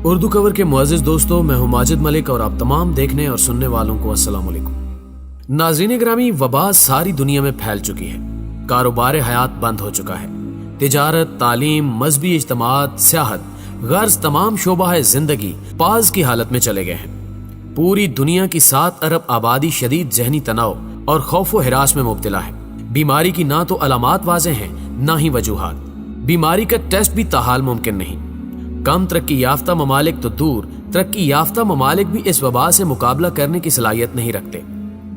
اردو کور کے معزز دوستوں، میں ہوں ماجد ملک اور آپ تمام دیکھنے اور سننے والوں کو السلام علیکم۔ ناظرین گرامی، وبا ساری دنیا میں پھیل چکی ہے، کاروبار حیات بند ہو چکا ہے، تجارت، تعلیم، مذہبی اجتماعات، سیاحت، غرض تمام شعبہ زندگی پاز کی حالت میں چلے گئے ہیں۔ پوری دنیا کی 7 ارب آبادی شدید ذہنی تناؤ اور خوف و ہراس میں مبتلا ہے۔ بیماری کی نہ تو علامات واضح ہیں نہ ہی وجوہات، بیماری کا ٹیسٹ بھی تاحال ممکن نہیں۔ کم ترقی یافتہ ممالک تو دور، ترقی یافتہ ممالک بھی اس وبا سے مقابلہ کرنے کی صلاحیت نہیں رکھتے۔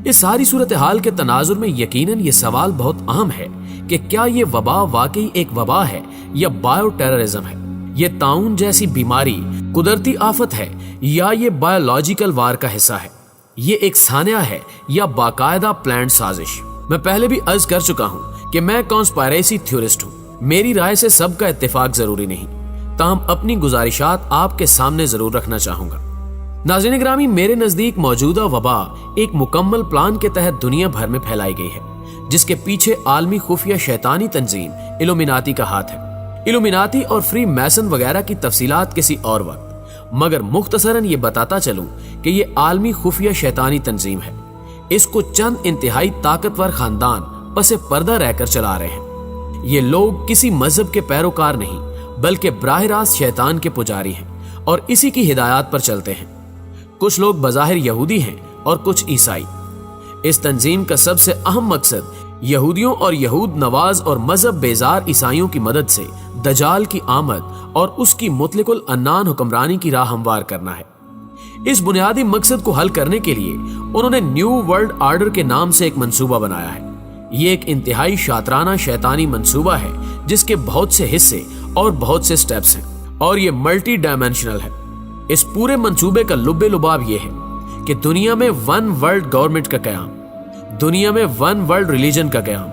اس ساری صورتحال کے تناظر میں یقیناً یہ سوال بہت اہم ہے کہ کیا یہ وبا واقعی ایک وبا ہے یا بائیو ٹیررزم ہے؟ یہ طاعون جیسی بیماری قدرتی آفت ہے یا یہ بایولوجیکل وار کا حصہ ہے؟ یہ ایک سانحہ ہے یا باقاعدہ پلانڈ سازش؟ میں پہلے بھی عرض کر چکا ہوں کہ میں کانسپائریسی تھیورسٹ ہوں، میری رائے سے سب کا اتفاق ضروری نہیں، تاہم اپنی گزارشات آپ کے سامنے ضرور رکھنا چاہوں گا۔ ناظرین گرامی، میرے نزدیک موجودہ وبا ایک مکمل پلان کے تحت دنیا بھر میں پھیلائی گئی ہے، جس کے پیچھے عالمی خفیہ شیطانی تنظیم ایلومیناتی کا ہاتھ ہے۔ ایلومیناتی اور فری میسن وغیرہ کی تفصیلات کسی اور وقت، مگر مختصراً یہ بتاتا چلوں کہ یہ عالمی خفیہ شیطانی تنظیم ہے۔ اس کو چند انتہائی طاقتور خاندان پس پردہ رہ کر چلا رہے ہیں۔ یہ لوگ کسی مذہب کے پیروکار نہیں بلکہ براہ راست شیطان کے پجاری ہیں اور اسی کی ہدایات پر چلتے ہیں۔ کچھ لوگ بظاہر یہودی ہیں اور کچھ عیسائی۔ اس تنظیم کا سب سے اہم مقصد یہودیوں اور یہود نواز اور مذہب بیزار عیسائیوں کی مدد سے دجال کی آمد اور اس کی مطلق العنان حکمرانی کی راہ ہموار کرنا ہے۔ اس بنیادی مقصد کو حل کرنے کے لیے انہوں نے نیو ورلڈ آرڈر کے نام سے ایک منصوبہ بنایا ہے۔ یہ ایک انتہائی شاطرانہ شیطانی منصوبہ ہے جس کے بہت سے حصے اور بہت سے سٹیپس ہیں، اور یہ ملٹی ڈائمینشنل ہے۔ اس پورے منصوبے کا لب لباب یہ ہے کہ دنیا میں ون ورلڈ گورنمنٹ کا قیام، دنیا میں ون ورلڈ ریلیجن کا قیام،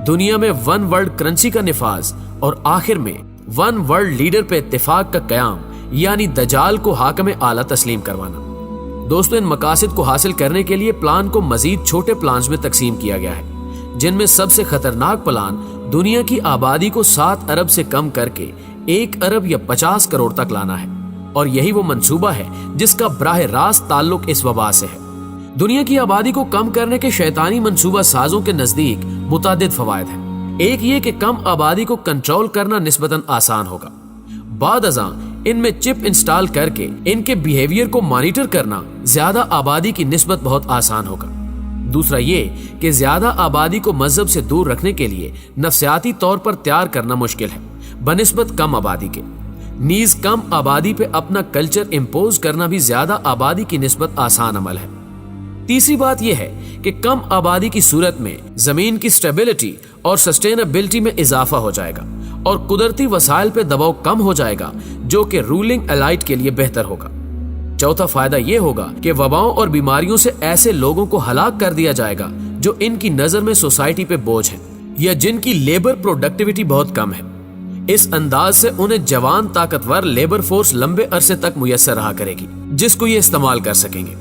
دنیا میں ون ورلڈ کرنسی کا نفاذ، اور آخر میں ون ورلڈ لیڈر پہ اتفاق کا قیام، یعنی دجال کو حاکم اعلیٰ تسلیم کروانا۔ دوستو، ان مقاصد کو حاصل کرنے کے لیے پلان کو مزید چھوٹے پلانز میں تقسیم کیا گیا ہے، جن میں سب سے خطرناک پلان دنیا کی آبادی کو 7 ارب سے کم کر کے 1 ارب یا 50 کروڑ تک لانا ہے، اور یہی وہ منصوبہ ہے جس کا براہ راست تعلق اس وبا سے ہے۔ دنیا کی آبادی کو کم کرنے کے شیطانی منصوبہ سازوں کے نزدیک متعدد فوائد ہیں۔ ایک یہ کہ کم آبادی کو کنٹرول کرنا نسبتاً آسان ہوگا، بعد ازاں ان میں چپ انسٹال کر کے ان کے بیہیویئر کو مانیٹر کرنا زیادہ آبادی کی نسبت بہت آسان ہوگا۔ دوسرا یہ کہ زیادہ آبادی کو مذہب سے دور رکھنے کے لیے نفسیاتی طور پر تیار کرنا مشکل ہے بنسبت کم آبادی کے، نیز کم آبادی پہ اپنا کلچر امپوز کرنا بھی زیادہ آبادی کی نسبت آسان عمل ہے۔ تیسری بات یہ ہے کہ کم آبادی کی صورت میں زمین کی سٹیبلٹی اور سسٹینیبلٹی میں اضافہ ہو جائے گا اور قدرتی وسائل پہ دباؤ کم ہو جائے گا، جو کہ رولنگ ایلائٹ کے لیے بہتر ہوگا۔ چوتھا فائدہ یہ ہوگا کہ وباؤں اور بیماریوں سے ایسے لوگوں کو ہلاک کر دیا جائے گا جو ان کی نظر میں سوسائٹی پہ بوجھ ہیں یا جن کی لیبر پروڈکٹیوٹی بہت کم ہے۔ اس انداز سے انہیں جوان طاقتور لیبر فورس لمبے عرصے تک میسر رہا کرے گی جس کو یہ استعمال کر سکیں گے۔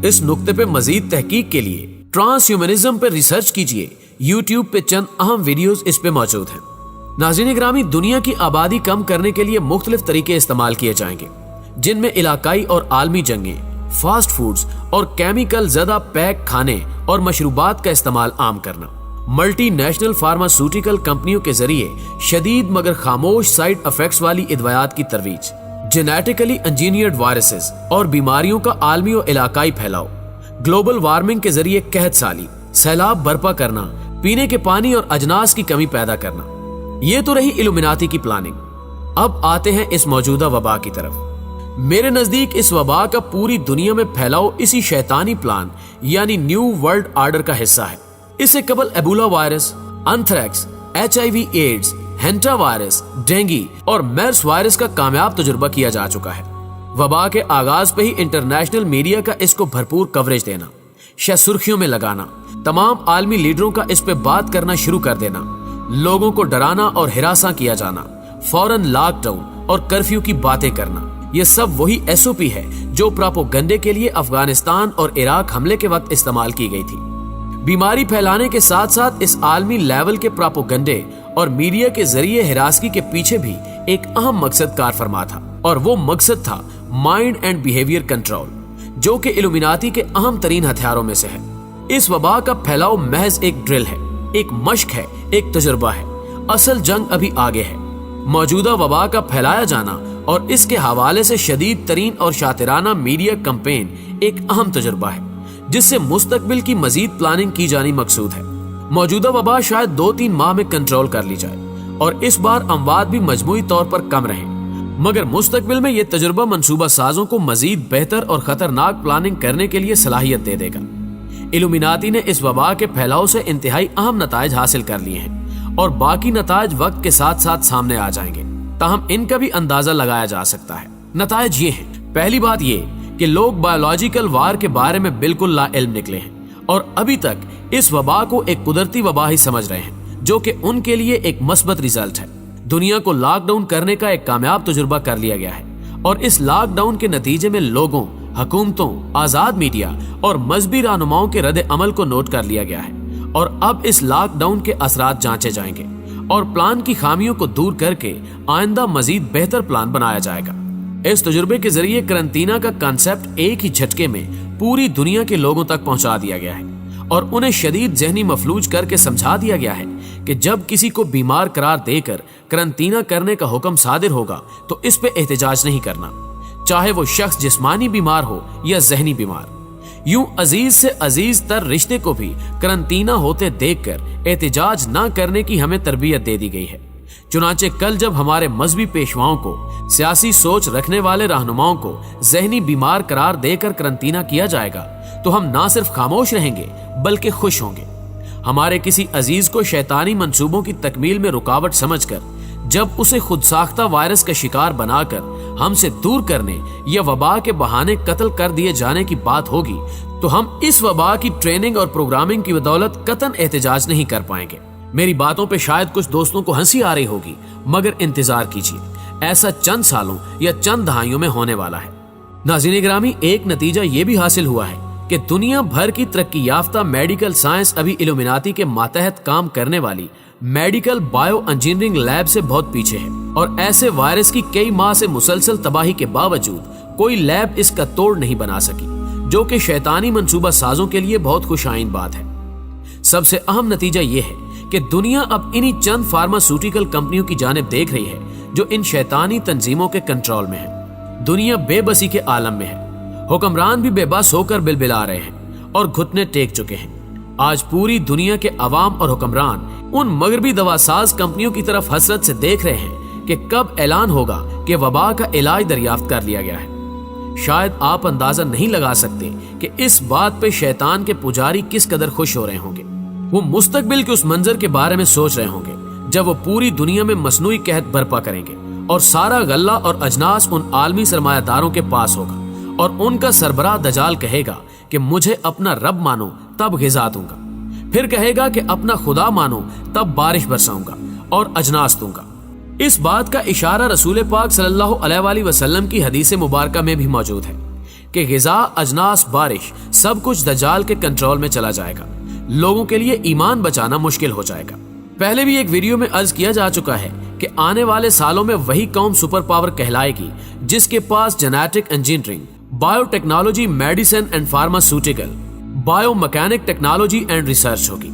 اس نقطے پہ مزید تحقیق کے لیے ٹرانس ہیومنزم پہ ریسرچ کیجئے، یوٹیوب پہ چند اہم ویڈیوز اس پہ موجود ہیں۔ ناظرین گرامی، دنیا کی آبادی کم کرنے کے لیے مختلف طریقے استعمال کیے جائیں گے، جن میں علاقائی اور عالمی جنگیں، فاسٹ فوڈز اور کیمیکل زدہ پیک کھانے اور مشروبات کا استعمال عام کرنا، ملٹی نیشنل فارماسیوٹیکل کمپنیوں کے ذریعے شدید مگر خاموش سائیڈ افیکٹس والی ادویات کی ترویج، جینیٹیکلی انجینئرڈ وائرسز اور بیماریوں کا عالمی و علاقائی پھیلاؤ، گلوبل وارمنگ کے ذریعے قحط سالی، سیلاب برپا کرنا، پینے کے پانی اور اجناس کی کمی پیدا کرنا۔ یہ تو رہی ایلومیناتی کی پلاننگ۔ اب آتے ہیں اس موجودہ وبا کی طرف۔ میرے نزدیک اس وبا کا پوری دنیا میں پھیلاؤ اسی شیطانی پلان یعنی نیو ورلڈ آرڈر کا حصہ ہے۔ اس سے قبل Ebola virus, anthrax, HIV AIDS, hantavirus, dengue اور میرس وائرس کا کامیاب تجربہ کیا جا چکا ہے۔ وبا کے آغاز پہ ہی انٹرنیشنل میڈیا کا اس کو بھرپور کوریج دینا، سرخیوں میں لگانا، تمام عالمی لیڈروں کا اس پہ بات کرنا شروع کر دینا، لوگوں کو ڈرانا اور ہراساں کیا جانا، فوراً لاک ڈاؤن اور کرفیو کی باتیں کرنا، یہ سب وہی SOP ہے جو پراپوگنڈے کے لیے افغانستان اور عراق حملے کے وقت استعمال کی گئی تھی۔ بیماری پھیلانے کے ساتھ ساتھ اس عالمی لیول کے پراپوگنڈے اور میڈیا کے ذریعے ہراسگی کے پیچھے بھی ایک اہم مقصد کار فرما تھا، और वो मकसद था माइंड एंड बिहेवियर कंट्रोल, जो कि इल्यूमिनाती के अहम तरीन हथियारों में से है। इस वबा का फैलाव महज एक ड्रिल है, एक मश्क है, एक तजुर्बा है। असल जंग अभी आगे है। मौजूदा वबा का फैलाया जाना और इसके हवाले से शदीद तरीन और शातिराना मीडिया कैंपेन एक अहम तजुर्बा है, जिससे मुस्तकबिल की मजीद प्लानिंग की जानी मकसूद है। मौजूदा वबा शायद 2-3 माह में कंट्रोल कर ली जाए और इस बार अमवात भी मजमूई तौर पर कम रहे, मगर मुस्तकबिल में यह तजुर्बा मंसूबा साजों को मजीद बेहतर और खतरनाक प्लानिंग करने के लिए सलाहियत दे देगा। इल्यूमिनाती ने इस वबा के फैलाव से इंतहाई अहम नताइज हासिल कर लिए हैं और बाकी नताइज वक्त के साथ साथ सामने आ जाएंगे, ताहम इनका भी अंदाजा लगाया जा सकता है। नताइज ये हैं, पहली बात ये कि लोग बायोलॉजिकल वार के बारे में बिल्कुल लाइल्म निकले हैं और अभी तक इस वबा को एक कुदरती वबा ही समझ रहे हैं, जो कि उनके लिए एक मस्बत रिजल्ट है। दुनिया को लॉकडाउन करने का एक कामयाब तजुर्बा कर लिया गया है और इस लॉकडाउन के नतीजे में लोगों, हुकूमतों, आजाद मीडिया और मजहबी रहनुमाओं के रद्द अमल को नोट कर लिया गया है और अब इस लॉकडाउन के असरात जांचे जाएंगे और प्लान की खामियों को दूर करके आइंदा मजीद बेहतर प्लान बनाया जाएगा। इस तजुर्बे के जरिए करंटीना का कांसेप्ट एक ही झटके में पूरी दुनिया के लोगों तक पहुंचा दिया गया है और उन्हें शदीद जहनी मफलूज करके समझा दिया गया है कि जब किसी को बीमार करार देकर करंटीना करने का हुक्म सादिर होगा तो इस पे एहतजाज नहीं करना, चाहे वो शख्स जिस्मानी बीमार हो या जहनी बीमार। यूं अजीज से अजीज तर रिश्ते को भी करंटीना होते देखकर एहतजाज न करने की हमें तरबियत दे दी गई है। चुनांचे कल जब हमारे मजहबी पेशवाओं को, सियासी सोच रखने वाले रहनुमाओं को जहनी बीमार करार देकर करंटीना किया जाएगा तो हम ना सिर्फ खामोश रहेंगे बल्कि खुश होंगे। हमारे किसी अजीज को शैतानी मंसूबों की तकमील में रुकावट समझकर जब उसे खुद साख्ता वायरस का शिकार बनाकर हमसे दूर करने या वबा के बहाने कत्ल कर दिए जाने की बात होगी तो हम इस वबा की ट्रेनिंग और प्रोग्रामिंग की बदौलत कतन एहतजाज नहीं कर पाएंगे। मेरी बातों पे शायद कुछ दोस्तों को हंसी आ रही होगी, मगर इंतजार कीजिए, ऐसा चंद सालों या चंद दहाइयों में होने वाला है। नाज़रीन गिरामी, एक नतीजा ये भी हासिल हुआ है कि दुनिया भर की तरक्की याफ्ता मेडिकल साइंस अभी इल्यूमिनाती के मातहत काम करने वाली मेडिकल बायो इंजीनियरिंग लैब से बहुत पीछे है और ऐसे वायरस की कई माह से मुसलसल तबाही के बावजूद कोई लैब इसका तोड़ नहीं बना सकी, जो कि शैतानी मंसूबा साजों के लिए बहुत खुशाइन बात है। सबसे अहम नतीजा ये है कि दुनिया अब इन्हीं चंद फार्मास्यूटिकल कंपनियों की जानिब देख रही है जो इन शैतानी तंजीमों के कंट्रोल में है। दुनिया बेबसी के आलम में है, हुक्मरान भी बेबस होकर बिलबिला रहे हैं और घुटने टेक चुके हैं। आज पूरी दुनिया के अवाम और हुक्मरान उन मगरबी दवासाज कंपनियों की तरफ हसरत से देख रहे हैं कि कब ऐलान होगा कि वबा का इलाज दरियाफ्त कर लिया गया है। शायद आप अंदाजा नहीं लगा सकते कि इस बात पे शैतान के पुजारी किस कदर खुश हो रहे होंगे। वो मुस्तकबिल के उस मंजर के बारे में सोच रहे होंगे जब वो पूरी दुनिया में मसनूई कहत बर्पा करेंगे और सारा गल्ला और अजनास उन आलमी सरमायादारों के पास होगा और उनका सरबराह दजाल कहेगा कि मुझे अपना रब मानो तब ग़िज़ा दूंगा, फिर कहेगा कि अपना खुदा मानो तब बारिश बरसाऊंगा और अजनास दूंगा। इस बात का इशारा रसूल पाक सल्लल्लाहु अलैहि वसल्लम की हदीस मुबारका में भी मौजूद है कि ग़िज़ा, अजनास, बारिश सब कुछ दज्जाल के कंट्रोल में चला जाएगा। लोगों के लिए ईमान बचाना मुश्किल हो जाएगा। पहले भी एक वीडियो में अर्ज किया जा चुका है कि आने वाले सालों में वही कौम सुपर पावर कहलाएगी जिसके पास genetic engineering, biotechnology, medicine and pharmaceutical, biomechanic technology and research होगी।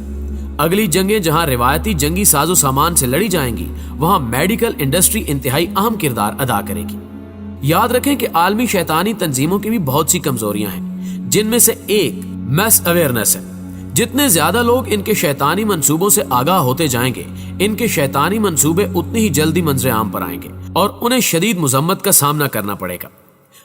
अगली जंगें जहां रिवायती जंगी साजो सामान से लड़ी जाएंगी, वहां मेडिकल इंडस्ट्री इंतहाई अहम किरदार अदा करेगी। याद रखें कि आलमी शैतानी तंजीमों की भी बहुत सी कमजोरियां हैं, जिनमें से एक मैस अवेयरनेस है। जितने ज्यादा लोग इनके शैतानी मंसूबों से आगाह होते जाएंगे, इनके शैतानी मंसूबे उतनी ही जल्दी मंजरे आम पर आएंगे और उन्हें शदीद मुजम्मत का सामना करना पड़ेगा।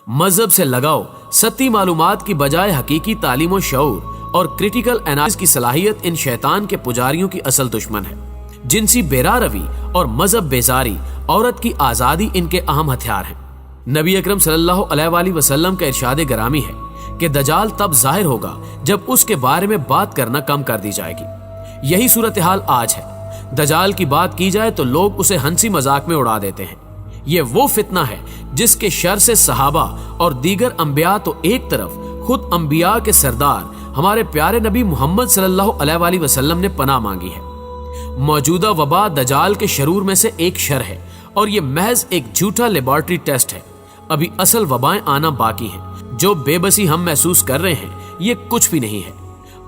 मजहब से लगाव, सत्ती मालूमात की बजाय हकीकी तालीम व शऊर और क्रिटिकल एनालिसिस की सलाहियत इन शैतान के पुजारियों की असल दुश्मन है। जिनसी बेरारवी और मजहब बेजारी, औरत की आजादी इनके अहम हथियार हैं। नबी अकरम सल्लल्लाहु अलैहि वसल्लम का इरशाद गरामी है कि दजाल तब जाहिर होगा जब उसके बारे में बात करना कम कर दी जाएगी। यही सूरत हाल आज है। दजाल की बात की जाए तो लोग उसे हंसी मजाक में उड़ा देते हैं। ये वो फितना है जिसके शर से सहाबा और दीगर अंबिया तो एक तरफ, खुद अंबिया के सरदार हमारे प्यारे नबी मोहम्मद सल्लल्लाहु अलैहि वसल्लम ने पनाह मांगी है। मौजूदा वबा दजाल के शरूर में से एक शर है और ये महज एक झूठा लेबोरेटरी टेस्ट है अभी असल वबाएं आना बाकी हैं। जो बेबसी हम महसूस कर रहे हैं ये कुछ भी नहीं है।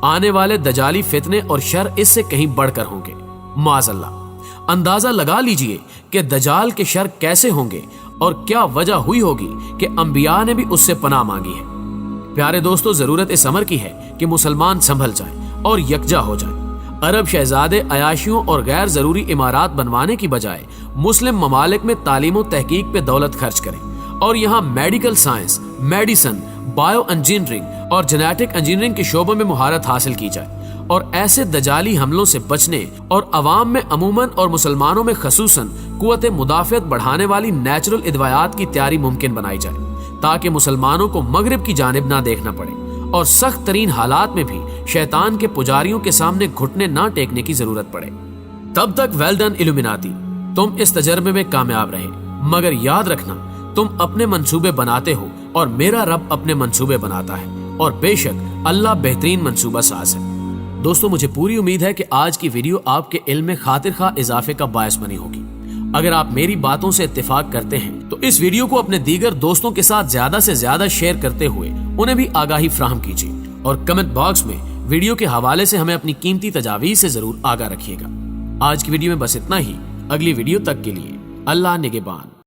आने वाले दजाली फितने और शर इससे कहीं बढ़कर होंगे। माज़अल्लाह। अंदाजा लगा लीजिए कि दजाल के शर कैसे होंगे और क्या वजह हुई होगी कि अंबिया ने भी उससे पनाह मांगी है। प्यारे दोस्तों, जरूरत इस अमर की है कि मुसलमान संभल जाएं और यकजा हो जाएं। अरब शहजादे अयाशियों और गैर जरूरी इमारात बनवाने की बजाय मुस्लिम ममालिक में तालीम और तहकीक पे दौलत खर्च करें और यहाँ medical science, medicine, bio engineering और जेनेटिक इंजीनियरिंग के शोबों में मुहारत हासिल की जाए और ऐसे दजाली हमलों से बचने और अवाम में अमूमन और मुसलमानों में खसूसन कुव्वत मुदाफ़ियत बढ़ाने वाली नेचुरल इदवायात की तैयारी मुमकिन बनाई जाए ताकि मुसलमानों को मगरिब की जानिब ना देखना पड़े और सख्त तरीन हालात में भी शैतान के पुजारियों के सामने घुटने ना टेकने की जरूरत पड़े। तब तक वेल डन इल्यूमिनाती, तुम इस तजर्बे में कामयाब रहे, मगर याद रखना तुम अपने मंसूबे बनाते हो और मेरा रब अपने मंसूबे बनाता है और बेशक अल्लाह बेहतरीन मंसूबा साज है। दोस्तों, मुझे पूरी उम्मीद है कि आज की वीडियो आपके इल्म में खातिर खा इजाफे का बायस बनी होगी। अगर आप मेरी बातों से इत्तेफाक करते हैं तो इस वीडियो को अपने दीगर दोस्तों के साथ ज्यादा से ज्यादा शेयर करते हुए उन्हें भी आगाही फ्राहम कीजिए और कमेंट बॉक्स में वीडियो के हवाले से हमें अपनी कीमती तजावीज़ से जरूर आगाह रखिएगा। आज की वीडियो में बस इतना ही। अगली वीडियो तक के लिए अल्लाह निगहबान।